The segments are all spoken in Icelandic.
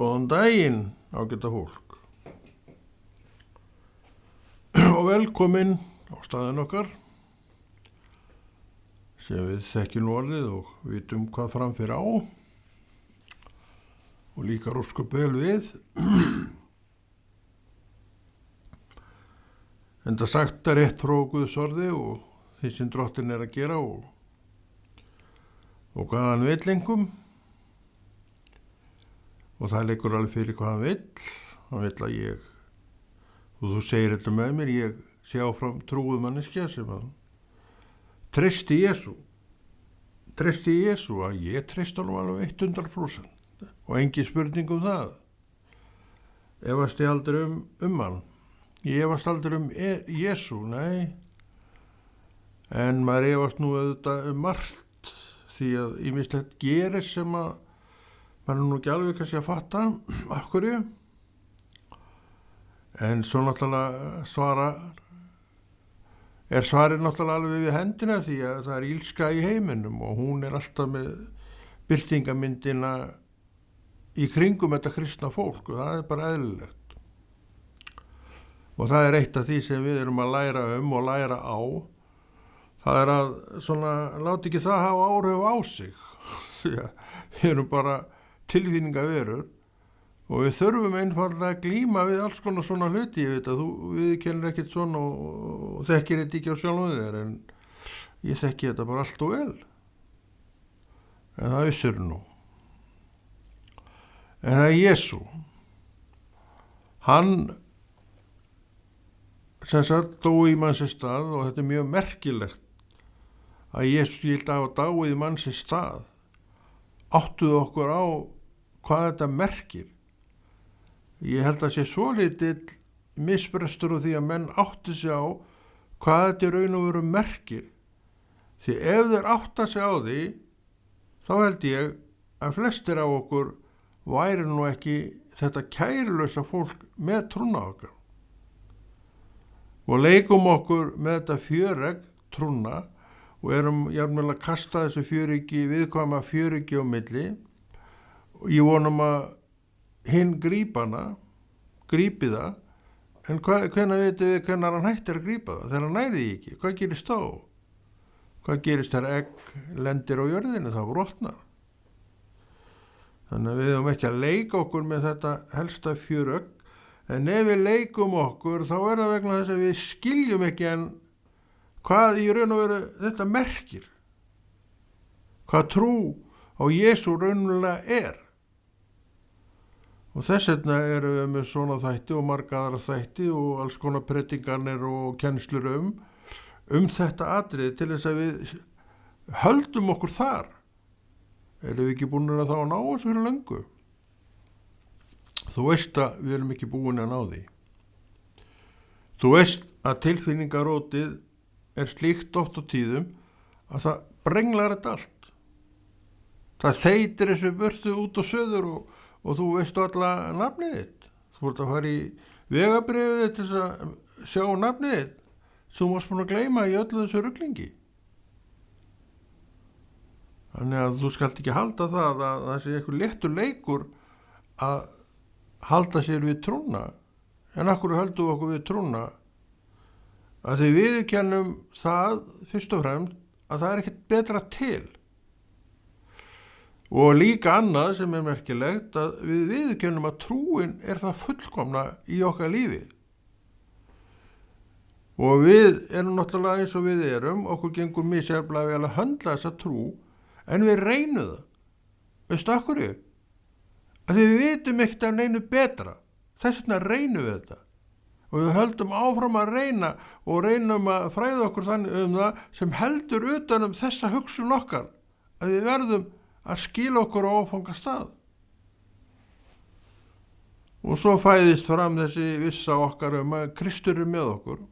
Góðan daginn, ágæta fólk. Og velkomin á staðinn okkar sem við þekkjum orðið og vitum hvað framfyrir á og líkar ósköp vel við. Enda sagt er rétt frá Guðs orði og því sem Drottinn er að gera og hvað hann vill engum. Og það liggur alveg fyrir hvað hann vill. Hann vill að ég, og þú segir þetta með mér, ég sé áfram trúið manneskja sem að treysti Jesú. Treysti Jesú, að ég treysti honum alveg 100%. Og engin spurning um það. Efast ég aldrei um hann. Ég efast aldrei Jesú, nei. En maður efast nú auðvitað margt, því að ýmislegt gerist sem að maður nú ekki alveg kannski að fatta af hverju. En svo náttúrulega svarið náttúrulega alveg við hendina því að það er illska í heiminum og hún er alltaf með birtingamyndina í kringum þetta kristna fólk og það er bara eðlilegt. Og það er eitt af því sem við erum að læra og læra á. Það er að svona, láti ekki það hafa áhrif á sig. Því að við erum bara tilfinningaverur og við þurfum einfaldlega að glíma við alls konar svona hluti. Ég veit að þú viðurkennir ekkert svona og þekkir þetta ekki á sjálfum þér, en ég þekki þetta bara allt og vel. En það vissir nú. En það er Jesú. Hann sem sagt dó í mannsins stað og þetta er mjög merkilegt að Jesú skyldi hafa dáið í mannsins stað. Áttuðu okkur á hvað þetta merkir. Ég held að sé svolítill misbrestur úr því að menn áttu sig á hvað þetta í raun og veru merkir. Því ef þeir átta sig á því, þá held ég að flestir af okkur væri nú ekki þetta kærulausa fólk með trúna okkar. Og leikum okkur með þetta fjöregg trúna og erum jafnvel að kasta þessu fjöryggi, viðkvæma fjöryggi á milli. Og ég vonum að hinn grípi það, en hvenær veitum við hvenær hann hættir að grípa það? Þegar hann næri því ekki, hvað gerist þá? Hvað gerist þegar egg lendir á jörðinu? Það brotnar. Þannig að við höfum ekki að leika okkur með þetta helsta fjörögg, en ef við leikum okkur þá er það vegna þess að við skiljum ekki en hvað í raun og veru þetta merkir. Hvað trú á Jesú raunverulega er. Og þess vegna erum við með svona þætti og marga aðra þætti og alls konar predinganir og kennslur þetta atriði til þess að við höldum okkur þar. Erum við ekki búin að þá ná þessu fyrir löngu? Þú veist að við erum ekki búin að ná því. Þú veist að tilfinningarótið er slíkt oft á tíðum að það brenglar þetta allt. Það þeytir þessu burtu út á söður og þú veist alla nafnið þitt. Þú ert að fara í vegabréfið til þess að sjá nafnið þitt sem þú varst búin að gleyma í öllu þessu ruglingi. Þannig að þú skalt ekki halda það að það sé eitthvað léttur leikur að halda sér við trúna. En af hverju höldum við okkur við trúna? Að því viðurkennum það fyrst og fremst að það er ekkert betra til. Og líka annað sem er merkilegt að við viðurkennum að trúin er það fullkomna í okkar lífi. Og við erum náttúrulega eins og við erum, okkur gengur misjafnlega vel að höndla þessa trú, en við reynum það. Veistu af hverju? Að við vitum ekkert af neinu betra. Þess vegna reynum við þetta. Og við höldum áfram að reyna og reynum að fræða okkur þannig það sem heldur utan þessa hugsun okkar. Að við verðum að skila okkur á áfangastað. Og svo fæðist fram þessi vissa okkar að Kristur er með okkur.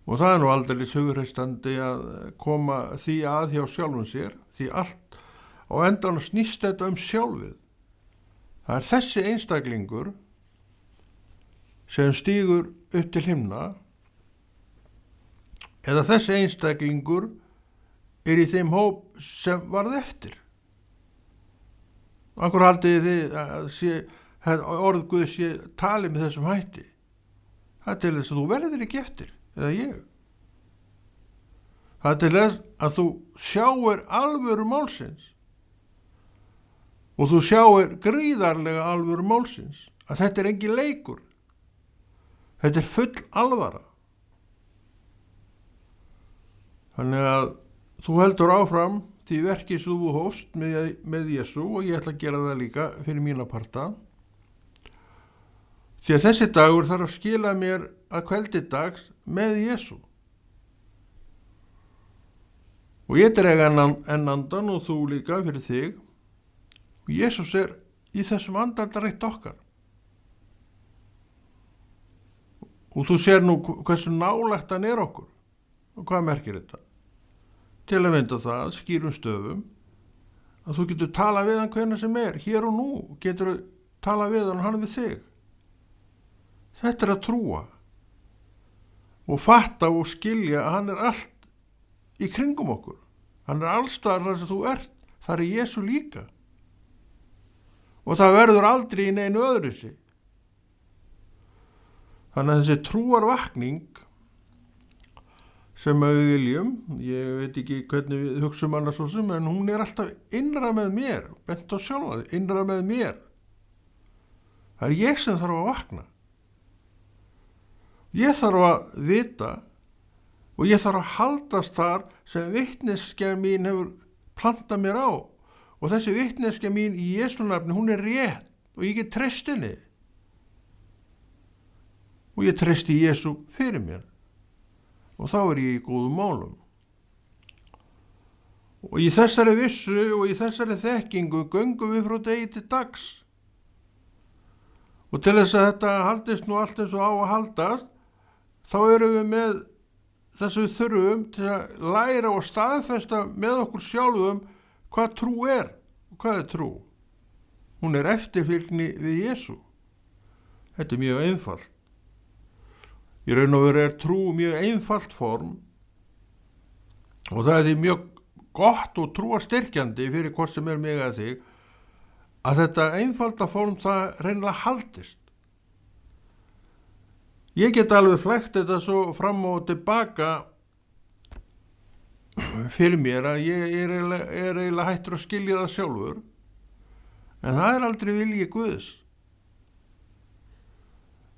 Og það er nú aldrei hugreistandi að koma því að hjá sjálfum sér, því allt á endanum snýst þetta sjálfið. Það er þessi einstaklingur sem stígur upp til himna, eða þessi einstaklingur er í þeim hóp sem varð eftir. Akkur haldið þið að orð Guðs sé talið með þessum hætti? Það er til þess að þú verðir ekki eftir, eða ég. Það er til þess að þú sjáir alvöru málsins og þú sjáir gríðarlega alvöru málsins, að þetta er engin leikur. Þetta er full alvara. Þannig að þú heldur áfram því verkið sem þú hófst með Jesú, og ég ætla að gera það líka fyrir mína parta. Því að þessi dagur þarf að skila mér að kveldi dags með Jesú. Og ég dreg enn andan og þú líka fyrir þig. Og Jesús er í þessum andandareitt okkar. Og þú sér nú hversu nálægt hann er okkur. Og hvað merkir þetta? Til að mynda það, skýrum stöfum, að þú getur tala við hann hvenær sem er. Hér og nú getur þú tala við hann við þig. Þetta er að trúa og fatta og skilja að hann er allt í kringum okkur. Hann er allstaðar þar sem þú ert. Það er Jesú líka. Og það verður aldrei í neinu öðru sig. Þannig að þessi trúarvakning sem við viljum, ég veit ekki hvernig við hugsum hana svo sem, en hún er alltaf innra með mér, bent á sjálfa þig, innra með mér. Það er ég sem þarf að vakna. Ég þarf að vita og ég þarf að haldast þar sem vitneskja mín hefur plantað mér á. Og þessi vitneskja mín í Jesú nafni, hún er rétt og ég get treyst henni. Og ég treysti Jesú fyrir mér. Og þá er ég í góðum málum. Og í þessari vissu og í þessari þekkingu göngum við frá degi til dags. Og til þess að þetta haldist nú allt eins og á að haldast, þá erum við með þess að við þurfum til að læra og staðfesta með okkur sjálfum hvað trú er. Og hvað er trú? Hún er eftirfylgni við Jesú. Þetta er mjög einfalt. Í raun og veru er trú mjög einfalt form og það er því mjög gott og trúarstyrkjandi fyrir hvort sem er mig að þig að þetta einfalda form það reynilega haldist. Ég get alveg flækt þetta svo fram og tilbaka fyrir mér að ég er eiginlega hættur að skilja það sjálfur, en það er aldrei vilji Guðs.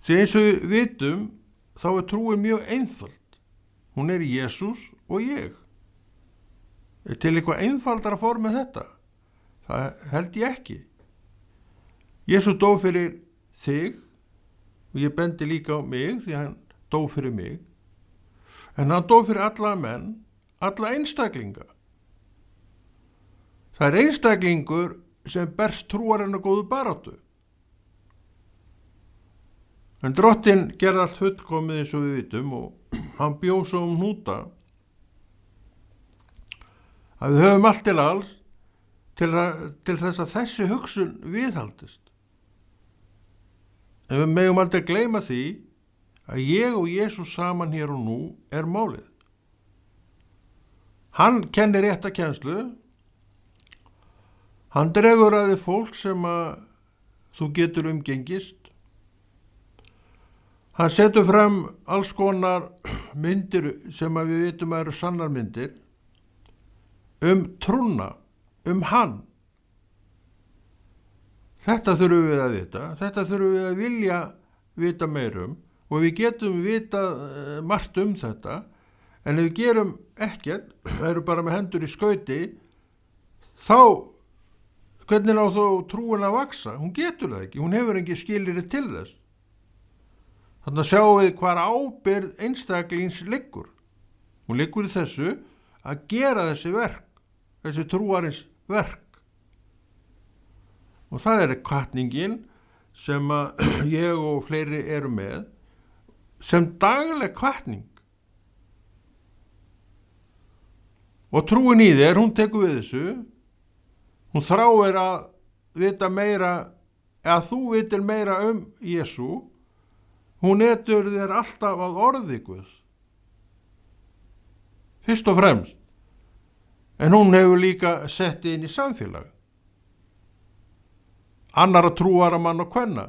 Því eins og við vitum þá er trúin mjög einföld. Hún er Jesús og ég. Er til eitthvað einfaldara form en þetta? Það held ég ekki. Jesús dó fyrir þig og ég bendi líka á mig því hann dó fyrir mig. En hann dó fyrir alla menn, alla einstaklinga. Það er einstaklingur sem berst trúarinnar góðu baráttu. En Drottinn gerði allt fullkomið eins og við vitum og hann bjó svo hnúta að við höfum allt til alls til þess að þessi hugsun viðhaldist. En við megum aldrei gleyma því að ég og Jesús saman hér og nú er málið. Hann kennir rétta kennslu, hann dregur að þið fólk sem að þú getur umgengist. Hann setur fram alls konar myndir sem að við vitum að eru sannar myndir trúna, hann. Þetta þurfum við að vita, þetta þurfum við að vilja vita meirum og við getum vita margt þetta, en ef við gerum ekkert, erum bara með hendur í skauti, þá hvernig á þó trúin að vaksa? Hún getur það ekki, hún hefur ekki skilyrði til þess. Þannig að sjáum við hvar ábyrgð einstaklings liggur. Hún liggur í þessu að gera þessi verk, þessi trúarins verk. Og það er hvatningin sem að ég og fleiri eru með, sem dagleg hvatning. Og trúin í þér, hún tekur við þessu, hún þráir að vita meira, eða þú vitir meira Jesú. Hún etur þér alltaf að orði Guðs. Fyrst og fremst. En hún hefur líka sett inn í samfélag. annara trúara mann og kvenna.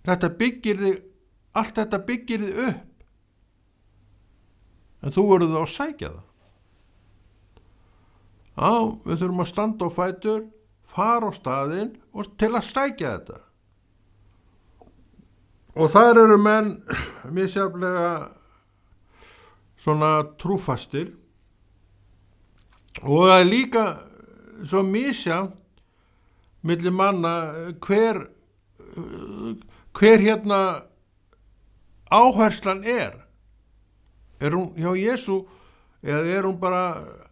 Allt þetta byggir þig upp. En þú verður þá að sækja það. Já, við þurfum að standa á fætur, fara á staðinn og til að sækja þetta. Og þar eru menn misjafnlega svona trúfastir og það er líka svo misjafnt milli manna hver hérna áherslan er. Er hún hjá Jesú eða er hún bara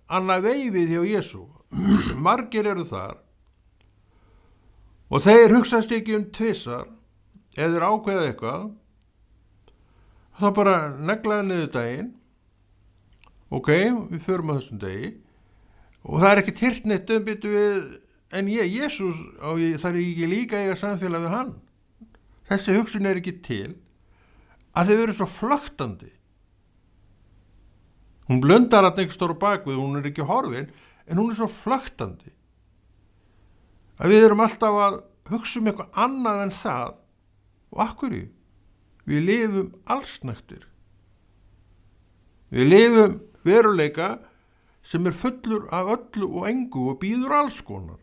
annað veifið hjá Jesú? Margir eru þar og þeir hugsast ekki tvisvar eða þeir ákveða eitthvað, þá bara neglaði niður daginn. Ok, við förum á þessum degi og það er ekki tyrt neitt byttu við, en Jesús, þarf ég ekki líka eiga samfélag við hann? Þessi hugsun er ekki til að þau eru svo flöktandi. Hún blundar að einhver stór á bakvið, hún er ekki horfin, en hún er svo flöktandi að við erum alltaf að hugsa eitthvað annað en það. Og af hverju? Við lifum allsnægtir. Við lifum veruleika sem er fullur af öllu og engu og býður alls konar.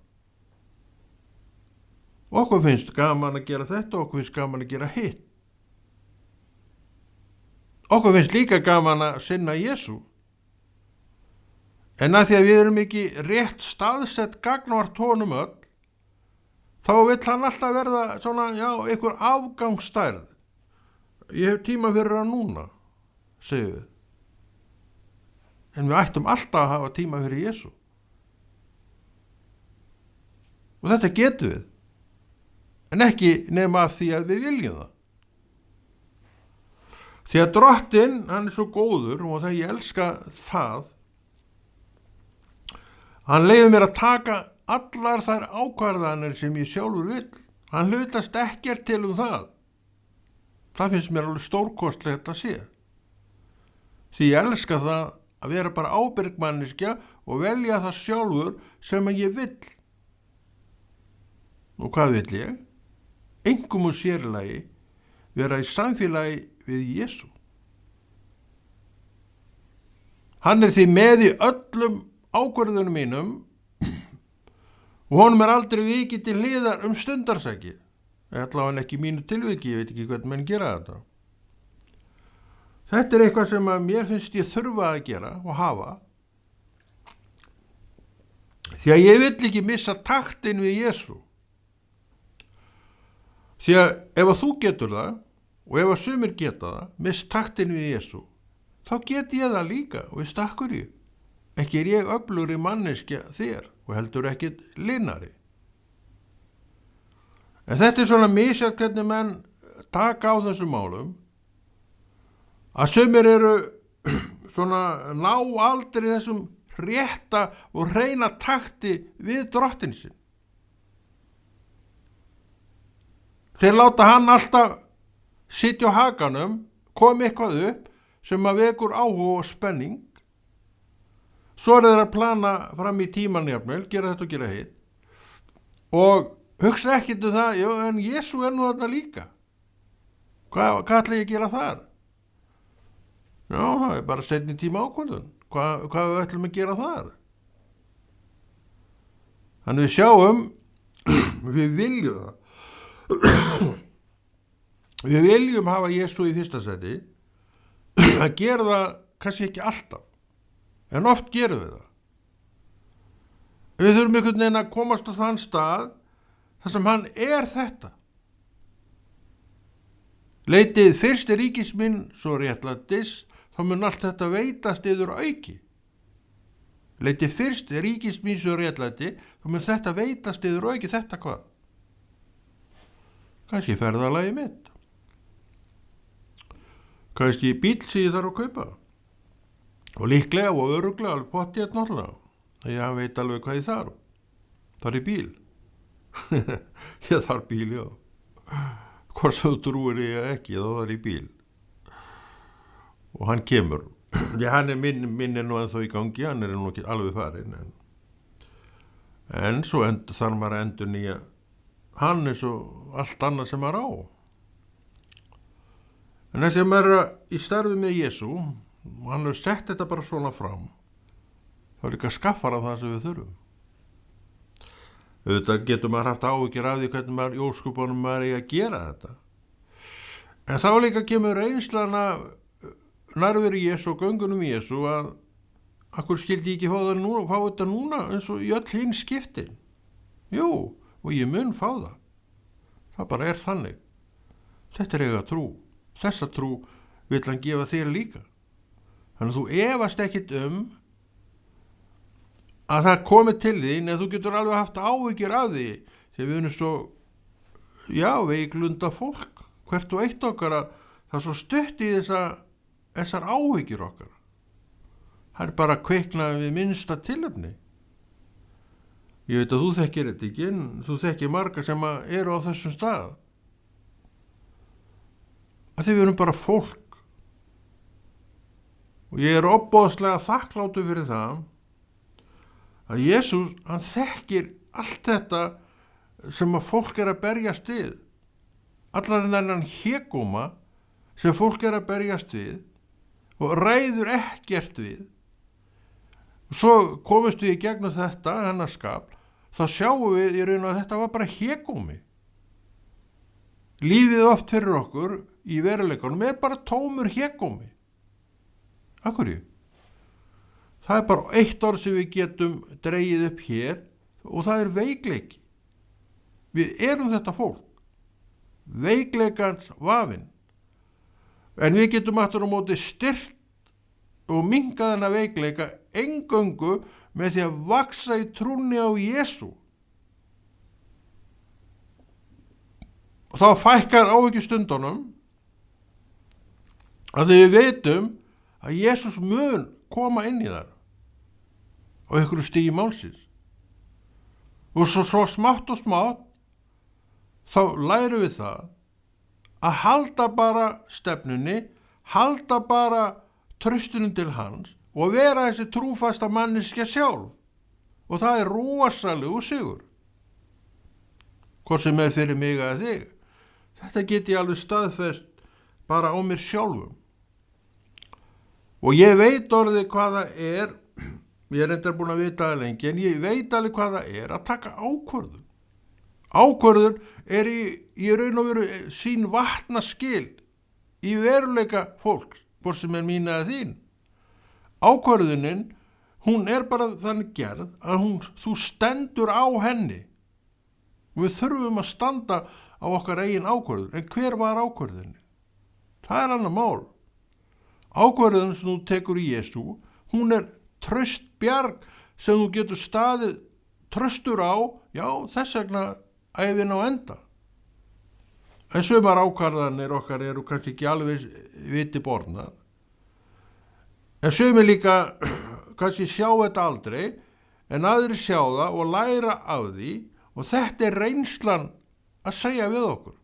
Og okkur finnst gaman að gera þetta og okkur finnst gaman að gera hitt. Okkur finnst líka gaman að sinna Jesú. En að því að við erum ekki rétt staðsett gagnvart honum öll, þá vill hann alltaf verða svona, einhver afgangsstærð. Ég hef tíma fyrir hann núna, segjum við. En við ættum alltaf að hafa tíma fyrir Jesú. Og þetta getum við. En ekki nema því að við viljum það. Því að Drottinn, hann er svo góður og það ég elska það, hann leyfir mér að taka allar þær ákvarðanir sem ég sjálfur vill. Hann hlutast ekkert til það. Það finnst mér alveg stórkostlegt að sé. Því ég elska það að vera bara ábyrgmanneskja og velja það sjálfur sem ég vill. Og hvað vill ég? Einkum og sérlagi vera í samfélagi við Jesú. Hann er því með í öllum ákvörðunum mínum og honum er aldrei vikið til hliðar stundarsakir. Allavega ekki mínu tilviki, ég veit ekki hvernig menn gera þetta. Þetta er eitthvað sem að mér finnst ég þurfa að gera og hafa. Því að ég vill ekki missa taktinn við Jesú. Því að ef að þú getur það og ef að sumir geta það, missa taktinn við Jesú, þá get ég það líka og veist af hverju. Ekki er ég öflugri manneskja þér og heldur ekkit linari. En þetta er svona misjafnt hvernig menn taka á þessum málum, að sumir eru svona ná aldrei þessum rétta og hreina takti við Drottinn sinn. Þeir láta hann alltaf sitja á hakanum, kom eitthvað upp sem að vekur áhuga og spenning. Svo er þeir að plana fram í tíman jafnvel, gera þetta og gera hitt. Og hugsa ekkert það, en Jesú er nú þarna líka. Hvað ætla ég að gera þar? Já, það er bara seinni tíma ákvörðun. Hvað við ætlum að gera þar? Þannig við sjáum, við viljum það. Við viljum hafa Jesú í fyrsta sæti, að gera það kannski ekki alltaf. En oft gerum við það. Við þurfum einhvern veginn að komast á þann stað þar sem hann er þetta. Leitið fyrst ríkis minn, svo réttlætis, þá mun allt þetta veitast yður auki. Leitið fyrst ríkis minn, svo réttlæti, þá mun þetta veitast yður auki. Þetta hvað? Kannski ferðalagi mitt. Kannski bíl sem ég þarf að kaupa. Og líklega og örugglega alveg pottþétt náttúrulega. Ég veit alveg hvað ég þarf. Þarf ég bíl? Ég þarf bíl, já. Hvort þú trúir ég ekki, þá þarf ég bíl. Og hann kemur. Hann er minn er nú ennþá í gangi, hann er nú ekki alveg farinn. En svo þarf maður að endurnýja hann eins og allt annað sem maður á. En þess að maður er í starfi með Jesú, og hann hefur sett þetta bara svona fram, þá líka skaffar hann það sem við þurfum. Auðvitað getur maður haft áhyggjur af því hvernig maður í ósköpunum maður eigi að gera þetta. En þá líka kemur reynslan af nærveru Jesú og göngunum Jesú að akkur skildi ég ekki fá þetta núna eins og í öll hinn skiptin. Jú, og ég mun fá það. Það bara er þannig. Þetta er eiga trú. Þessa trú vill hann gefa þér líka. Þannig að þú efast ekkit að það komi til þín, en þú getur alveg haft áhyggjur af því, þegar við erum svo, veiklunda fólk, hvert og eitt okkar, að það er svo stutt í þessar áhyggjur okkar. Það er bara að kveikna við minnsta tilefni. Ég veit að þú þekkir þetta ekki, en þú þekkir marga sem eru á þessum stað. Að við erum bara fólk. Og ég er ofboðslega þakkláttur fyrir það að Jesús, hann þekkir allt þetta sem að fólk er að berjast við. Allar þennan hégóma sem fólk er að berjast við og ræður ekkert við. Og svo komumst við í gegnum þetta, hennar skap, þá sjáum við í raun að þetta var bara hégómi. Lífið oft fyrir okkur í veruleikanum er bara tómur hégómi. Af hverju? Það er bara eitt orð sem við getum dregið upp hér og það er veikleiki. Við erum þetta fólk. Veikleikans vafinn. En við getum aftur á móti styrkt og minkað þennan veikleika eingöngu með því að vaxa í trúnni á Jesú. Og þá fækkar áhyggjustundunum að við veitum að Jesús mun koma inn í þar á einhverju stigi málsins. Og svo smátt og smátt þá lærum við það að halda bara stefnunni, halda bara traustunum til hans og vera þessi trúfasta manneskja sjálf. Og það er rosalegu sigur. Hvort sem er fyrir mig að þig. Þetta get ég alveg staðfest bara á mér sjálfum. Og ég veit orðið hvað það er, ég er reyndar búin að vita það lengi, en ég veit alveg hvað það er að taka ákvörðun. Ákvörðun er í raun og veru sín vatnaskil í veruleika fólks, hvort sem er mín eða þín. Ákvörðunin, hún er bara þannig gerð að þú stendur á henni. Við þurfum að standa á okkar eigin ákvörðun, en hver var ákvörðunin? Það er annað mál. Ákvörðun sem þú tekur í Jesú, hún er traust bjarg sem þú getur staðið traustur á, þess vegna æfin á enda. En sumar ákvarðanir okkar eru kannski ekki alveg viti borðnar. En sumir líka kannski sjá þetta aldrei, en aðrir sjá það og læra af því, og þetta er reynslan að segja við okkur.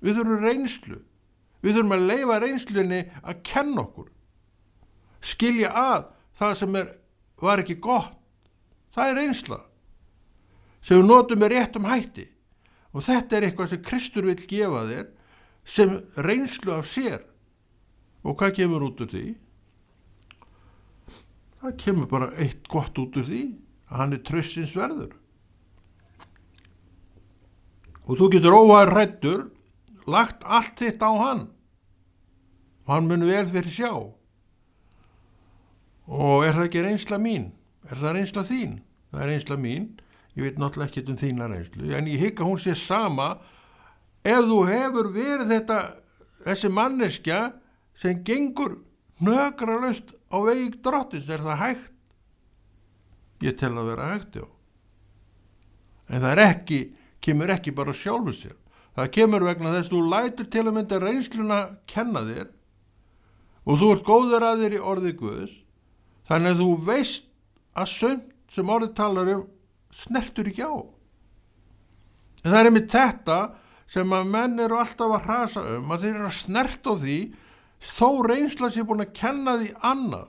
Við þurfum reynslu. Við þurfum að leyfa reynslunni að kenna okkur. Skilja að það sem var ekki gott. Það er reynsla sem við notum með réttum hætti. Og þetta er eitthvað sem Kristur vill gefa þér sem reynslu af sér. Og hvað kemur út úr því? Það kemur bara eitt gott út úr því, að hann er traustsins verður. Og þú getur óvæður hræddur, lagt allt þitt á hann. Og hann mun vel fyrir sjá. Og er það ekki reynsla mín? Er það reynsla þín? Það er reynsla mín. Ég veit náttúrulega ekki þína reynslu. En ég hygg að hún sé sama ef þú hefur verið þessi manneskja sem gengur hnökralaust á vegi drottins. Er það hægt? Ég tel að vera hægt, já. En það kemur ekki bara sjálfu sér. Það kemur vegna þess að þú lætur til að mynda reynsluna kenna þér og þú ert góður að þér í orði Guðs, þannig að þú veist að sumt sem orðið talar snertur ekki á. En það er einmitt þetta sem að menn eru alltaf að hrasa að þeir eru að snerta á því þó reynsla sé búin að kenna því annað.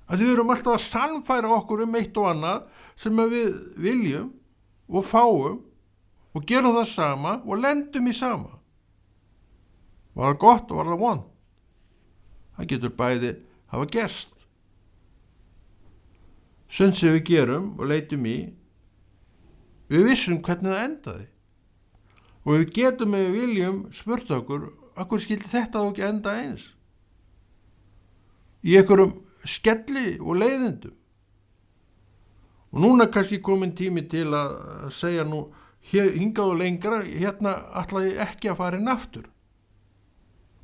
Að við erum alltaf að sannfæra okkur eitt og annað sem að við viljum og fáum og gerum það sama og lendum í sama. Var það gott og var það vont? Það getur bæði hafa gerst. Sumt sem við gerum og leitum í, við vissum hvernig það endaði. Og við getum með viljum spurt okkur, akkur skildi þetta þó ekki enda eins? Í einhverjum skelli og leiðindum. Og núna kannski komin tími til að segja nú, hér hingað og lengra, hérna ætla ég ekki að fara inn aftur.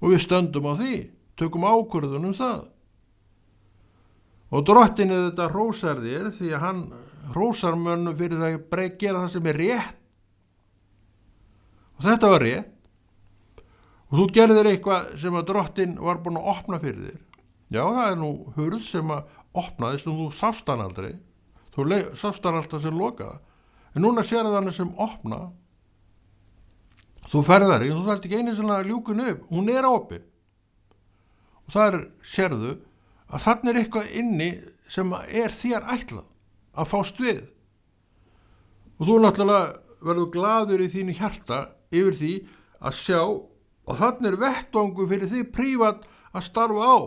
Og við stöndum á því, tökum ákvörðun það. Og Drottinn þetta hrósar þér því að hann hrósar mönnum fyrir það að gera það sem rétt. Og þetta var rétt. Og þú gerðir eitthvað sem að Drottinn var búinn að opna fyrir þér. Já, það nú hurð sem að opnaðist og þú sást hann aldrei. Þú sást hann alltaf sem lokaða. En núna sér það hann sem opna. Þú ferðar í, þú þarft ekki einu svona ljúkun upp. Hún opin. Og þar sérðu að þannig eitthvað inni sem þér ætlað að fást við. Og þú náttúrulega verður glaður í þínu hjarta yfir því að sjá að þannig vettvangur fyrir því prívat að starfa á.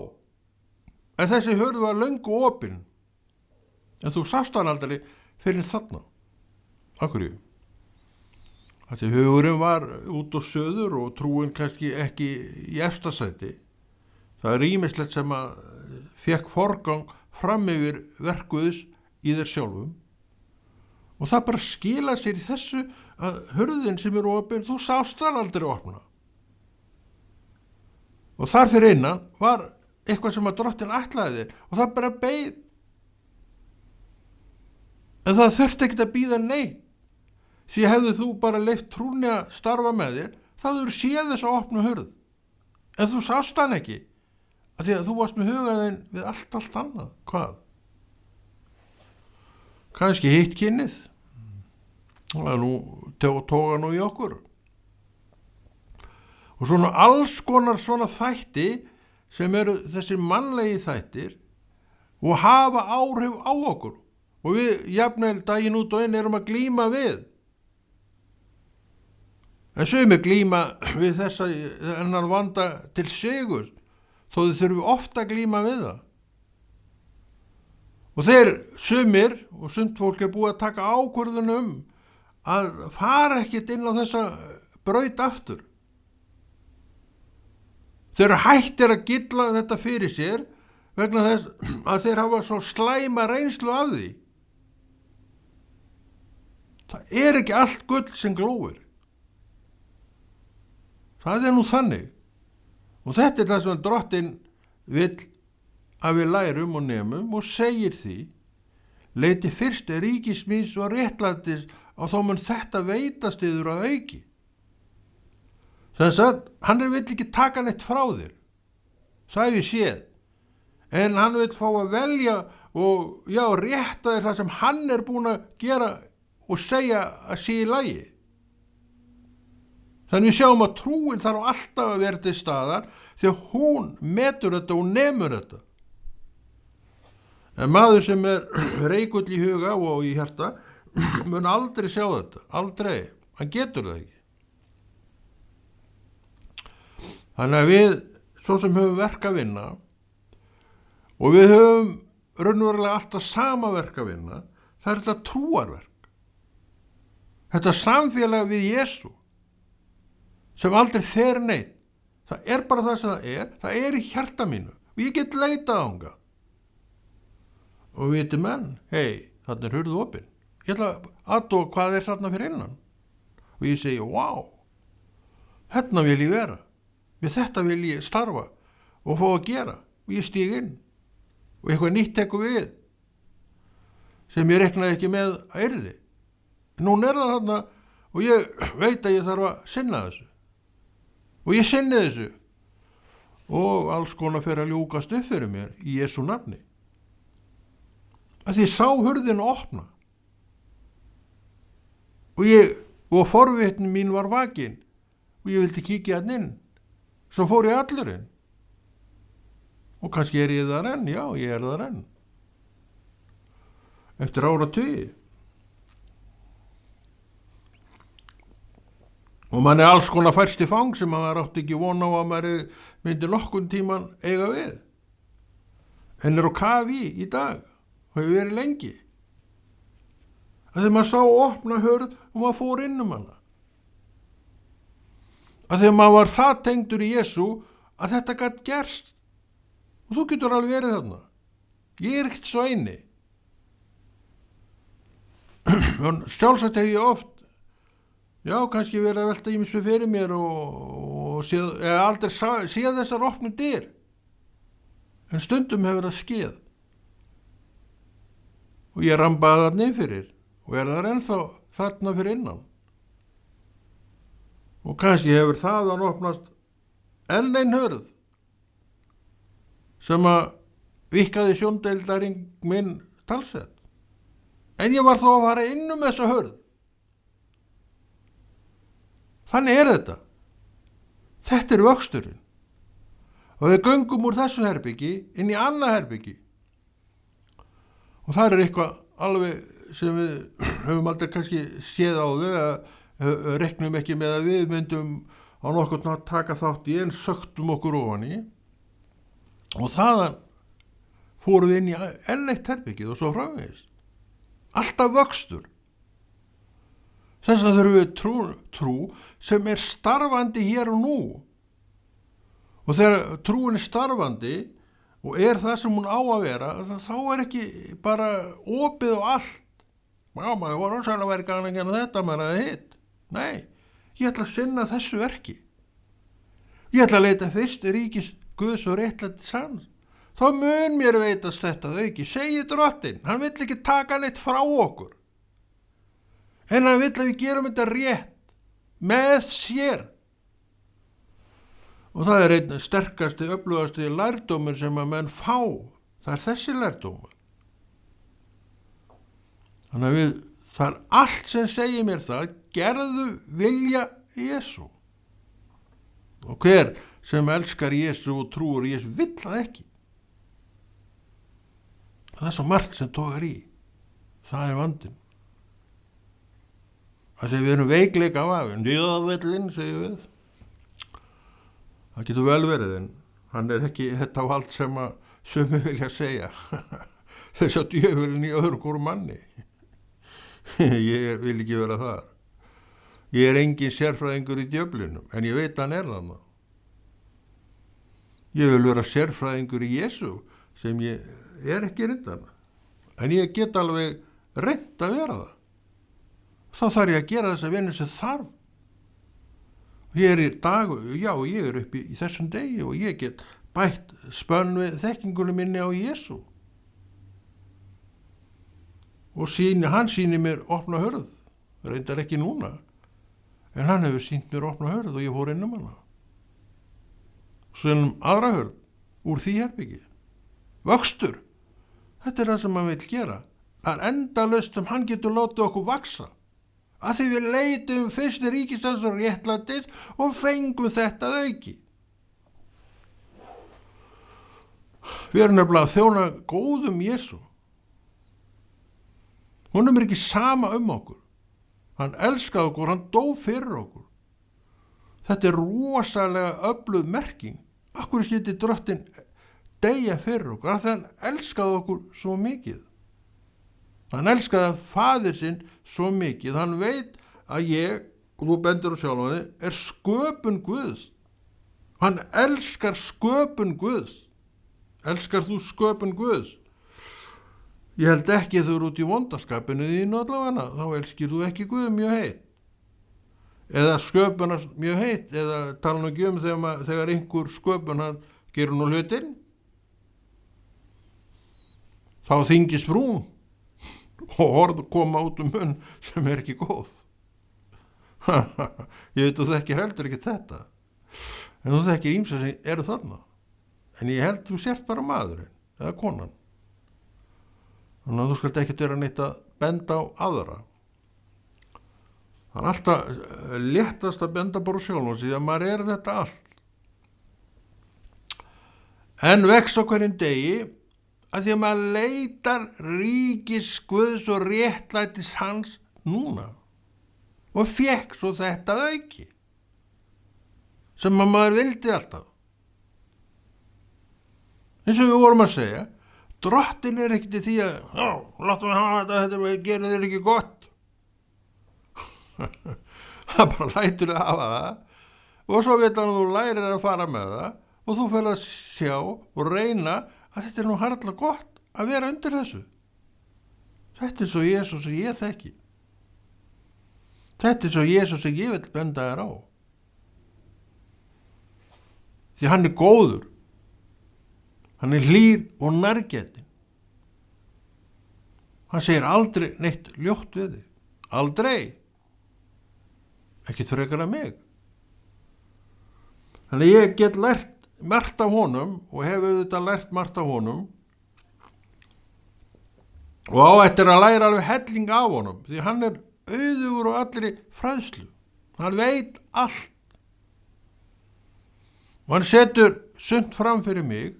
En þessi hurð var löngu opin. En þú sást hann aldrei fyrir þarna. Af hverju? Því hugurinn var út og söður og trúin kannski ekki í efsta sæti. Það ýmislegt sem að fékk forgang fram yfir verkuðs í þér sjálfum. Og það bara skila sér í þessu að hurðin sem opin, þú sást hann aldrei opna. Og þar fyrir innan var eitthvað sem að Drottinn ætlaði þér og það bara beið. En það þurfti ekkert að bíða neitt. Því hefðu þú bara leyft trúni að starfa með þér, þá þú séð þess að opna hurð. En þú sást hann ekki, af því að þú varst með hugaðinn við allt annað. Hvað? Kannski hitt kynnið. Það nú tóga nú í okkur. Og svona alls konar svona þætti sem eru þessir mannlegi þættir og hafa áhrif á okkur. Og við jafnvel daginn út og inn erum að glíma við. En sumir glíma við þennan vanda til sigur, þó þið þurfum ofta að glíma við það. Og þeir sumir og sumt fólk búið að taka ákvörðun að fara ekkert inn á þessa braut aftur. Þeir eru hættir að gylla þetta fyrir sér vegna þess að þeir hafa svo slæma reynslu af því. Það ekki allt gull sem glóir. Það nú þannig. Og þetta það sem Drottinn vill að við lærum og nemum og segir því: leiti fyrst ríkis míns og réttlætis og þó mun þetta veitast yður að auki. Þannig að hann vill ekki taka neitt frá þér. Það við séð. En hann vill fá að velja og rétta þér það sem hann búinn að gera og segja að sé í lagi. Þannig við sjáum að trúin þarf alltaf að vera til staðar því að hún metur þetta og nemur þetta. En maður sem reikull í huga og í hjarta mun aldrei sjá þetta. Aldrei. Hann getur það ekki. Þannig að við, svo sem höfum verk að vinna og við höfum raunverulega alltaf sama verk að vinna, það þetta trúarverk. Þetta samfélag við Jesú sem aldrei fer neitt. Það bara það sem það í hjarta mínu og ég get leitað ánga. Og viti menn, hei, þarna hurð opin. Ég ætla að athuga hvað þarna fyrir innan. Og ég segi, vá, hérna vil ég vera. Við þetta vil ég starfa og fá að gera. Og ég stíg inn. Og eitthvað nýtt tekur við sem ég reiknaði ekki með að yrði. Núna það þarna og ég veit að ég þarf að sinna þessu. Og ég sinni þessu. Og alls konar fer að ljúkast upp fyrir mér í Jesú nafni. Að ég sá hurðinu opna. Og forvitnin mín var vakin. Og ég vildi kíkja hann inn. Svo fór ég allur inn. Og kannski ég þar enn. Já, ég þar enn. Eftir áratugi. og mann alls konar færst í fang sem maður átti ekki von á að maður myndi nokkun tíman eiga við, en á kafi í dag og hefur verið lengi, að þegar maður sá opna hurð og maður fór inn hana, að þegar maður var það tengdur í Jesú að þetta gat gerst, og þú getur alveg verið þarna. Ég ekkert svo eini. Sjálfsagt hef ég oft, kannski verið að velta ýmsu fyrir mér og aldrei séð þessar opnu dyr, en stundum hefur það skeð. Og ég rambaði þarna inn fyrir og þar ennþá þarna fyrir innan. Og kannski hefur þaðan opnast enn ein hurð sem að vikkaði sjóndeildarinn minn talsett. En ég var þó að fara inn þessa hurð. Þannig þetta. Þetta vöxturinn. Og við göngum úr þessu herbyggi inn í annað herbyggi. Og það eitthvað alveg sem við höfum aldrei kannski séð á þau, að reknum ekki með að við myndum á nokkurn að taka þátt í, en söktum okkur ofan í, og þaðan fórum við inn í enn eitt herbyggið og svo framvegis. Alltaf vöxtur. Þess vegna þurfum við trú sem starfandi hér og nú. Og þegar trúin starfandi og það sem hún á að vera, þá ekki bara opið og allt. Maður voru ósæðan að vera gana að gera þetta, maður að hitt. Nei, ég ætla að sinna þessu verki. Ég ætla að leita fyrst ríkis Guðs og réttlætis hans. Þá mun mér veitast þetta auki, segir Drottinn. Hann vill ekki taka neitt frá okkur. En hann vill að við gerum þetta rétt með sér. Og það einn sterkasti, öflugasti lærdómur sem að menn fá. Það þessi lærdómur. Þannig að það allt sem segir mér það, gerðu vilja Jesú. Og hver sem elskar Jesú og trúur Jesú vill það ekki. Það svo margt sem tókar í. Það vandinn. Það segir við erum veikleika af afinn. Djöfullinn, segir við. Það getur vel verið, en hann ekki þetta á allt sem að sumi vilja segja. Þess að djöfullinn í öðrum hvorum manni. Ég vil ekki vera þar. Ég engin sérfræðingur í djöflinum, en ég veit hann þarna. Ég vil vera sérfræðingur í Jesú, sem ég ekki reyndan. En ég get alveg reynt að vera það. Þá þarf ég að gera þessa vinnu sem þarf. Ég í dag, ég uppi í þessum degi og ég get bætt spönn við þekkingunum minni á Jesú. Og hann sýnir mér opna hurð, reyndar ekki núna, en hann hefur sýnt mér opna hurð og ég fór inn hana. Svo aðra hurð, úr því herbyggi. Vöxtur, þetta það sem hann vill gera. Það endalaust sem hann getur látið okkur vaksa. Að því við leitum fyrst ríkis hans og réttlætis og fengum þetta auki. Við erum nefnilega að þjóna góðum Jesú. Honum ekki sama okkur. Hann elskaði okkur, hann dó fyrir okkur. Þetta rosalega öflug merking. Akkur skyldi Drottinn deyja fyrir okkur, að hann elskaði okkur svo mikið. Hann elskaði faðir sinn svo mikið. Hann veit að ég, og þú bendir á sjálfan þig, sköpun Guðs. Hann elskar sköpun Guðs. Elskar þú sköpun Guðs? Ég held ekki þú út í vondaskapinu þínu allavega, þá elskir þú ekki Guð mjög heitt. Eða sköpunar mjög heitt, eða tala nú ekki þegar einhver sköpunar gerur nú hlutinn. Þá þyngist brún og orð koma út munn sem ekki góð. Ég veit þú þekkir heldur ekki þetta. En þú þekkir ýmsa sem eru þarna. En ég held þú sért bara maðurinn, eða konan. Þannig að þú skalt ekki vera neitt að benda á aðra. Það alltaf léttast að benda bara sjálf því að maður þetta allt. En vex á hverjum degi að því að maður leitar ríkis Guðs og réttlætis hans núna og fékk svo þetta auki. sem maður vildi alltaf. Eins og við vorum að segja, Drottinn ekkert í því að láttu mig hafa þetta gerir þér ekki gott. Það bara lætur að hafa það og svo veit hann að þú lærir að fara með það og þú fer að sjá og reyna að þetta nú harla gott að vera undir þessu. Þetta svo Jesús sem ég þekki. Þetta svo Jesús sem ég vil benda þér á. Því hann góður. Hann hlýr og nærgætinn. Hann segir aldrei neitt ljótt við þig. Aldrei. Ekkert frekar að mig. Þannig ég get lært margt af honum og hef auðvitað lært margt af honum og á eftir að læra alveg helling af honum því hann auðugur og allri fræðslu. Hann veit allt. Og hann setur sumt fram fyrir mig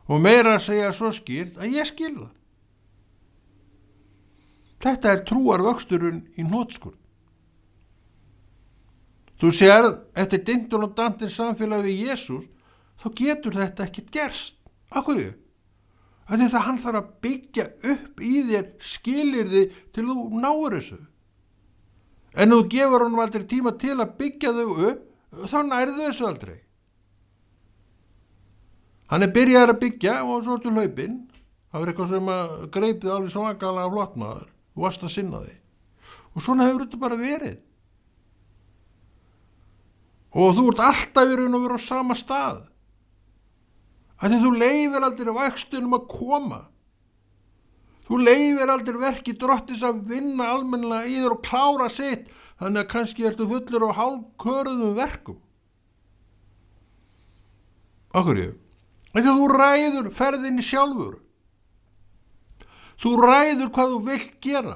og meira að segja svo skýrt að ég skil það. Þetta trúarvöxturinn í hnotskurn. Þú sérð eftir dintun og dantinn samfélag við Jesús, þá getur þetta ekkert gerst. Af hverju? Af því það hann þarf að byggja upp í þér skilyrði til þú náir þessu. En þú gefur honum aldrei tíma til að byggja þau upp, þá nærðu þessu aldrei. Hann byrjaður að byggja og svo til hlaupinn. Það var eitthvað sem að greipið alveg svakalega flott maður. Þú varst að sinna því. Og svona hefur þetta bara verið. Og þú ert alltaf í raun og veru á sama stað. Af því þú leyfir aldrei vöxtunum að koma. Þú leyfir aldrei verki Drottins að vinna almennilega í þér og klára sitt. Þannig að kannski ertu fullur á hálfköruðum verkum. Af hverju? Þegar þú ræður ferðinni sjálfur. Þú ræður hvað þú vilt gera.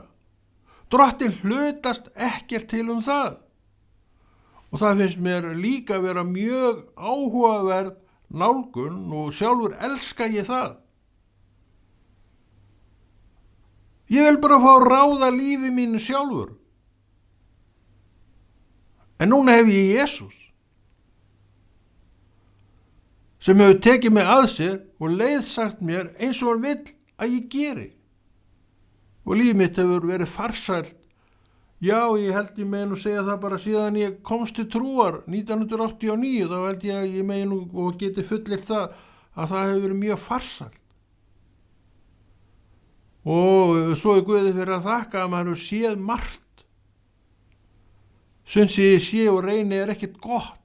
Drottinn hlutast ekkert til það. Og það finnst mér líka vera mjög áhugaverð nálgun og sjálfur elska ég það. Ég vil bara fá að ráða lífi mínu sjálfur. En núna hef ég Jesús. Sem hefur tekið mig að sér og leiðsagt mér eins og hann vill að ég geri. Og líf mitt hefur verið farsælt. Já, ég held ég megin að segja það bara síðan ég komst til trúar 1989, þá held ég að ég megin og geti fullyrt það að það hefur verið mjög farsælt. Og svo Guði fyrir að þakka að maður hefur séð margt. Sem ég sé og reyni ekkert gott.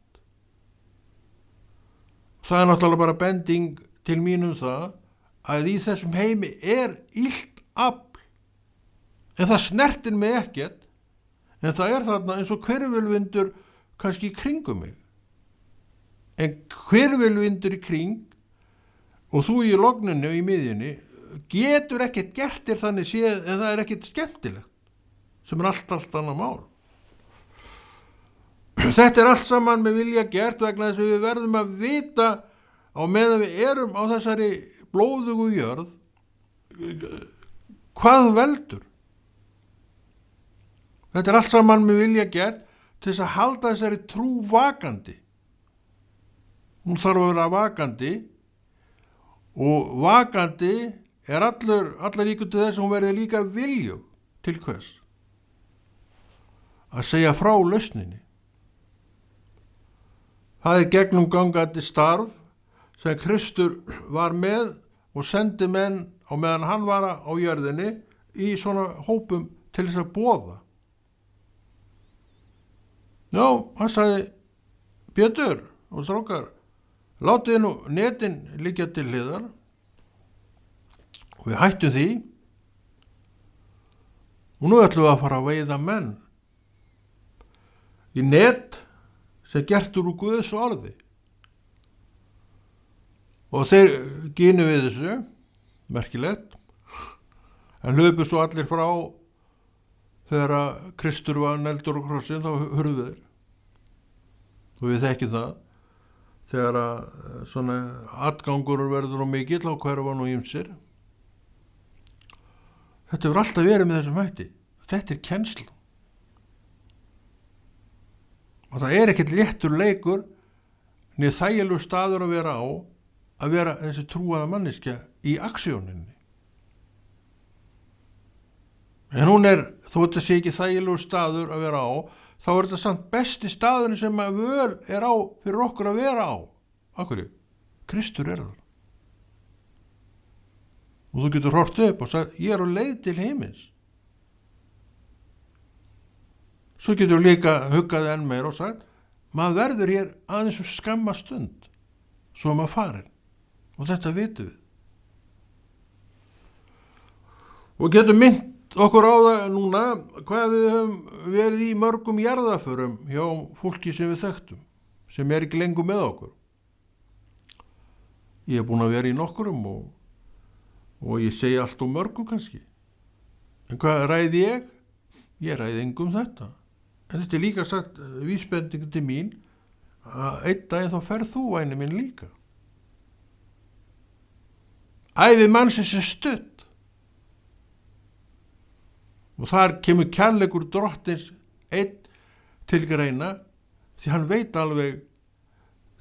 Það náttúrulega bara bending til mín það að í þessum heimi illt afl. En það snertir mig ekkert, en það þarna eins og hvirfilvindur kannski í kringum mig. En hvirfilvindur í kring og þú í logninu í miðjunni getur ekkert gert þér þannig séð en það ekkert skemmtilegt, sem allt annað mál. Þetta allt saman með vilja gert vegna þess að við verðum að vita á meðan við erum á þessari blóðugu jörð hvað veldur. Þetta allt saman með vilja gert til þess að halda þessari trú vakandi. Hún þarf að vera vakandi og vakandi allar líkur til þess að hún verði líka viljug til hvers? Að segja frá lausninni. Það gegnumgangandi starf sem Kristur var með og sendi menn á meðan hann var á jörðinni í svona hópum til þess að boða. Já, hann sagði, Pétur og strákar, látið nú netin liggja til hliðar og við hættum því og nú ætlum við að fara að veiða menn í net sem gertur úr Guðs orði. Og þeir ginu við þessu, merkilegt, en hlaupu svo allir frá þegar Kristur var negldur á krossin, þá hurfu þeir. Og við þekkjum það, þegar svona atgangur verður á mikill á hverfa nú ýmsir. Þetta hefur alltaf verið með þessum hætti. Þetta kennsla. Og það er ekkert léttur leikur niður þægilegu staður að vera þessi trúaða manneskja í aksjóninni. En hún þó þetta sé ekki þægilegu staður að vera á, þá þetta samt besti staðurinn sem að völ á fyrir okkur að vera á. Af hverju? Kristur þar. Og þú getur hort upp og sagt, ég á leið til himins. Svo getur líka huggað enn meir og sagt, maður verður hér aðeins og skamma stund, svo maður farin. Og þetta vitum við. Og getur mynd okkur á það núna hvað við höfum verið í mörgum jarðaförum hjá fólki sem við þekktum, sem ekki lengur með okkur. Ég búin að vera í nokkurum og ég segi allt mörgum kannski. En hvað ræði ég? Ég ræði engum þetta. En þetta líka sagt vísbending til mín að einn daginn þá ferð þú, væni minn, líka. Ævi mannsins stutt. Og þar kemur kærleikur drottins einn til greina því hann veit alveg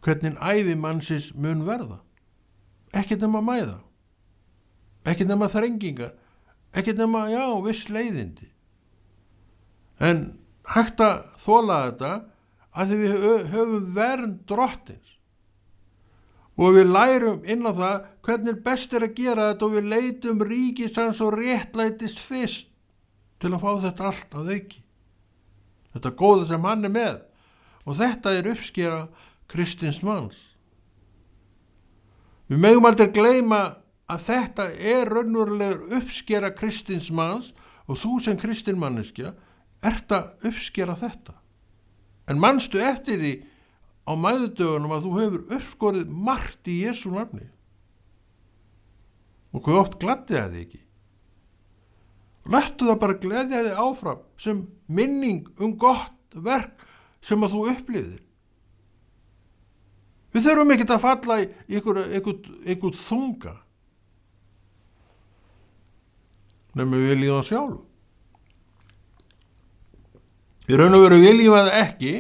hvernig ævi mannsins mun verða. Ekki nema mæða, ekki nema þrengingar, ekki nema, viss leiðindi. En hægt að þola þetta að því við höfum vernd drottins og við lærum inn á það hvernig best að gera þetta og við leitum ríkis hans og réttlætist fyrst til að fá þetta allt að auki. Þetta góða sem hann með. Og þetta uppskera kristins manns. Við megum aldrei gleyma að þetta raunverulega uppskera kristins manns og þú sem kristin manneskja ert að uppskera þetta. En manstu eftir því á mæðudögunum að þú hefur uppskorið margt í Jesú nafni. Og hvað oft gladdi það þig ekki? Lættu það bara gleðja þig áfram sem minning gott verk sem að þú upplifðir. Við þurfum ekki að falla í einhvern þunga. Nefnum við viljum það sjálf. Í raun og veru viljum við það ekki,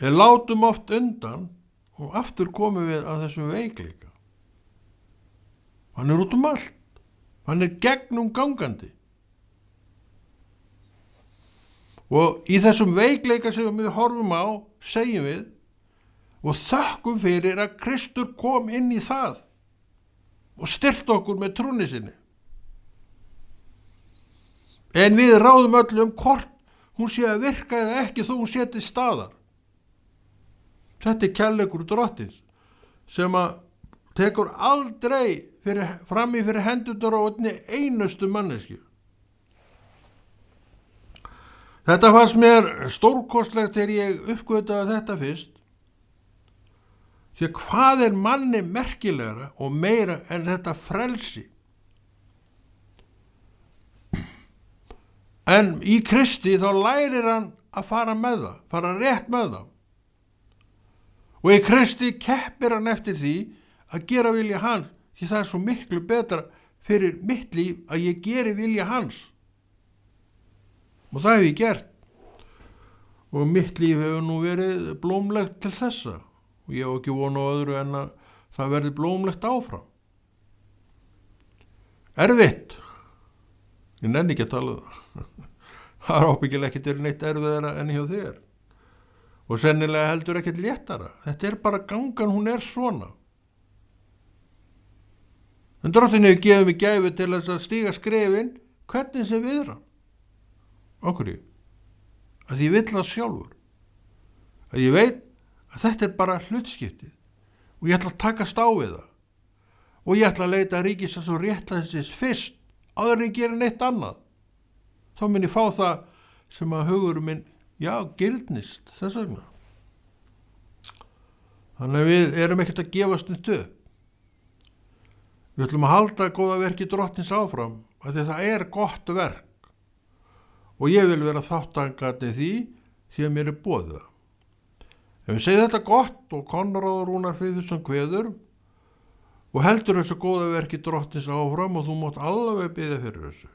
en látum oft undan og aftur komum við að þessum veikleika. Hann út allt. Hann gegnum gangandi. Og í þessum veikleika sem við horfum á, segjum við og þakkum fyrir að Kristur kom inn í það og styrkt okkur með trúni sinni. En við ráðum öllum hvort hún sé að virka eða ekki þó hún sé til staðar. Þetta kærleikur drottins sem að tekur aldrei fram í fyrir hendurnar á einustu mannesku. Þetta fannst mér stórkostlegt þegar ég uppgötaði þetta fyrst. Því að hvað manni merkilegra og meira en þetta frelsi? En í Kristi þá lærir hann að fara með það, fara rétt með það. Og í Kristi keppir hann eftir því að gera vilja hans, því það svo miklu betra fyrir mitt líf að ég geri vilja hans. Og það hef ég gert. Og mitt líf hefur nú verið blómlegt til þessa. Og ég hef ekki vonu á öðru en að það verði blómlegt áfram. Erfitt. Ég nenni ekki að tala það. Það ábyggilega ekkert neitt erfiðara enn hjá þér. Og sennilega heldur ekkert léttara. Þetta bara gangan, hún svona. En Drottinn hefur gefið mig gæfu til að stíga skrefin hvernig sem viðrar. Okkur að ég vill það sjálfur. Að ég veit að þetta bara hlutskiptið og ég ætla að takast á við það. Og ég ætla að leita ríkisins og réttlætisins fyrst áður en ég geri neitt annað. Þá mun ég fá það sem að hugurum minn, gildnist þess vegna. Þannig að við erum ekkert að gefast upp. Við ætlum að halda góða verki Drottins áfram, af því það gott verk. Og ég vil vera þátttakandi því að mér boðið það. Ef við segjum þetta gott og Konráð Rúnar Friðriksson kveður og heldur þessu góða verki Drottins áfram og þú mátt alveg biðja fyrir þessu.